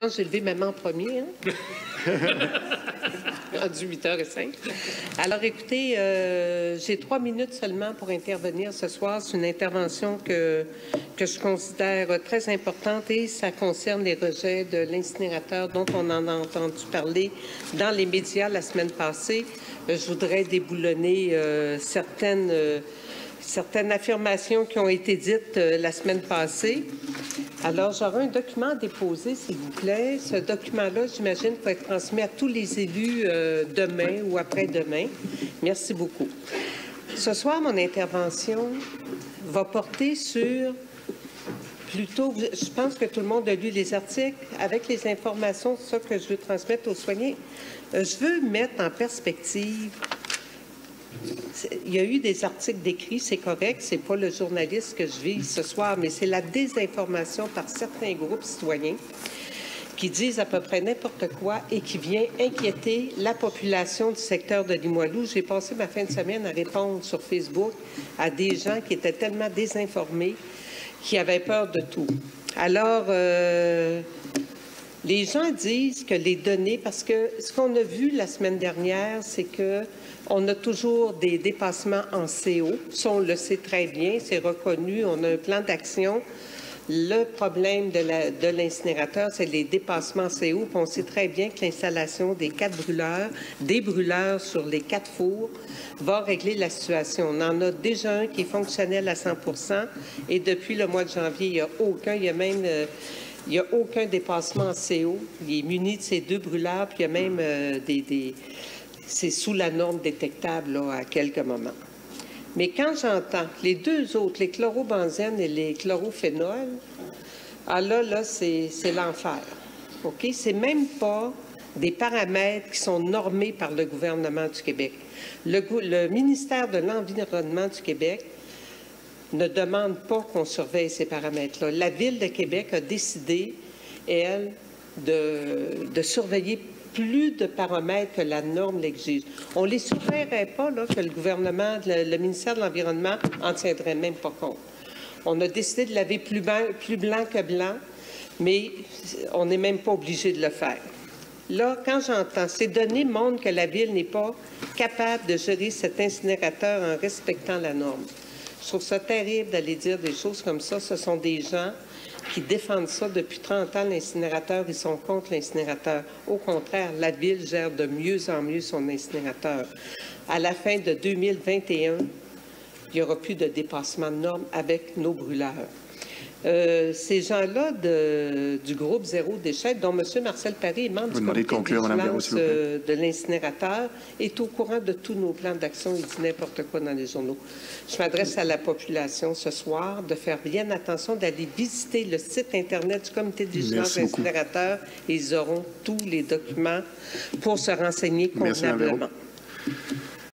J'ai levé maman en premier, hein? Rendu 8h05. Alors, écoutez, j'ai 3 minutes seulement pour intervenir ce soir. C'est une intervention que je considère très importante et ça concerne les rejets de l'incinérateur dont on en a entendu parler dans les médias la semaine passée. Je voudrais déboulonner certaines affirmations qui ont été dites la semaine passée. Alors, j'aurai un document à déposer, s'il vous plaît. Ce document-là, j'imagine, va être transmis à tous les élus demain ou après-demain. Merci beaucoup. Ce soir, mon intervention va porter sur, plutôt, je pense que tout le monde a lu les articles, avec les informations, c'est ça que je veux transmettre aux soignants. Je veux mettre en perspective. Il y a eu des articles décrits, c'est correct, c'est pas le journaliste que je vise ce soir, mais c'est la désinformation par certains groupes citoyens qui disent à peu près n'importe quoi et qui vient inquiéter la population du secteur de Limoilou. J'ai passé ma fin de semaine à répondre sur Facebook à des gens qui étaient tellement désinformés, qui avaient peur de tout. Alors, les gens disent que les données, parce que ce qu'on a vu la semaine dernière, c'est que on a toujours des dépassements en CO. Ça, on le sait très bien, c'est reconnu, on a un plan d'action. Le problème de l'incinérateur, c'est les dépassements en CO. Puis on sait très bien que l'installation des 4 brûleurs, des brûleurs sur les 4 fours, va régler la situation. On en a déjà un qui est fonctionnel à 100 % et depuis le mois de janvier, il n'y a aucun, il n'y a aucun dépassement en CO. Il est muni de ces 2 brûleurs, puis il y a même c'est sous la norme détectable là, à quelques moments. Mais quand j'entends les 2 autres, les chlorobenzènes et les chlorophénols, ah là, c'est l'enfer. OK? C'est même pas des paramètres qui sont normés par le gouvernement du Québec. Le ministère de l'Environnement du Québec ne demande pas qu'on surveille ces paramètres-là. La Ville de Québec a décidé, elle, de surveiller plus de paramètres que la norme l'exige. On ne les surveillerait pas, là, que le gouvernement, le ministère de l'Environnement en tiendrait même pas compte. On a décidé de laver plus blanc que blanc, mais on n'est même pas obligé de le faire. Là, quand j'entends, ces données montrent que la Ville n'est pas capable de gérer cet incinérateur en respectant la norme. Je trouve ça terrible d'aller dire des choses comme ça. Ce sont des gens qui défendent ça depuis 30 ans, l'incinérateur. Ils sont contre l'incinérateur. Au contraire, la Ville gère de mieux en mieux son incinérateur. À la fin de 2021, il n'y aura plus de dépassement de normes avec nos brûleurs. Ces gens-là du groupe Zéro Déchet, dont M. Marcel Paré est membre du comité de vigilance de l'incinérateur, est au courant de tous nos plans d'action. Il dit n'importe quoi dans les journaux. Je m'adresse à la population ce soir de faire bien attention, d'aller visiter le site Internet du comité de vigilance de l'incinérateur et ils auront tous les documents pour se renseigner convenablement.